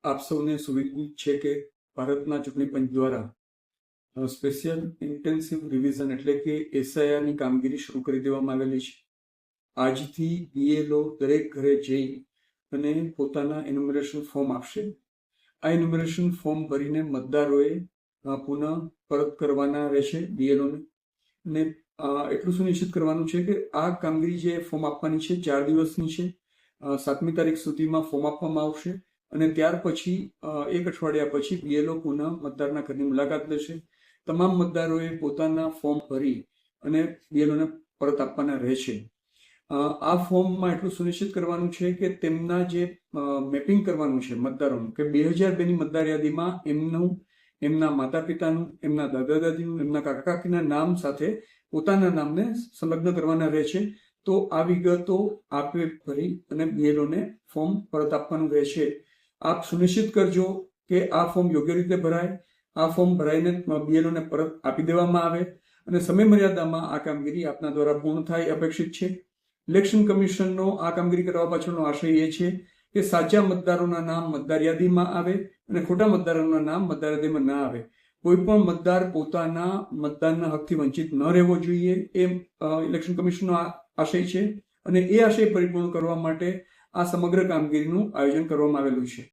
આપ સૌને સુવિદિત છે કે ભારતના ચૂંટણી પંચ દ્વારા સ્પેશિયલ ઇન્ટેન્સિવ રિવિઝન એટલે કે એસઆઈઆરની કામગીરી શરૂ કરી દેવામાં આવેલી છે. આજથી બીએલઓ દરેક ઘરે જઈ અને પોતાના એન્યુમરેશન ફોર્મ આપશે. આ એન્યુમરેશન ફોર્મ ભરીને મતદારોએ પુનઃ પરત કરવાના રહેશે બીએલઓને. ને એટલું સુનિશ્ચિત કરવાનું છે કે આ કામગીરી જે ફોર્મ આપવાની છે 4 દિવસની છે. 7મી તારીખ સુધીમાં ફોર્મ આપવામાં આવશે અને ત્યાર પછી 1 અઠવાડિયા પછી બીએલઓ પુનઃ મતદારના ઘરની મુલાકાત લેશે. તમામ મતદારોએ પોતાના ફોર્મ ભરી અને બીએલઓને પરત આપવાના રહેશે. આ ફોર્મમાં એટલું સુનિશ્ચિત કરવાનું છે કે તેમના જે મેપિંગ કરવાનું છે મતદારોનું, કે 2002ની મતદાર યાદીમાં એમના માતા પિતાનું, એમના દાદા દાદીનું, એમના કાકા કાકીના નામ સાથે પોતાના નામને સંલગ્ન કરવાના રહેશે. તો આ વિગતો આપે ભરી અને બીએલઓને ફોર્મ પરત આપવાનું રહેશે. આપ સુનિશ્ચિત કરજો કે આ ફોર્મ યોગ્ય રીતે ભરાય. આ ફોર્મ ભરાઈને બીએલઓને પરત આપી દેવામાં આવે અને સમય મર્યાદામાં આ કામગીરી આપના દ્વારા પૂર્ણ થાય અપેક્ષિત છે. ઇલેક્શન કમિશનનો આ કામગીરી કરવા પાછળનો આશય એ છે કે સાચા મતદારોના નામ મતદાર યાદીમાં આવે અને ખોટા મતદારોના નામ મતદાર યાદીમાં ના આવે. કોઈ પણ મતદાર પોતાના મતદાનના હકથી વંચિત ન રહેવો જોઈએ, એ ઇલેક્શન કમિશનનો આશય છે અને એ આશય પરિપૂર્ણ કરવા માટે આ સમગ્ર કામગીરીનું આયોજન કરવામાં આવેલું છે.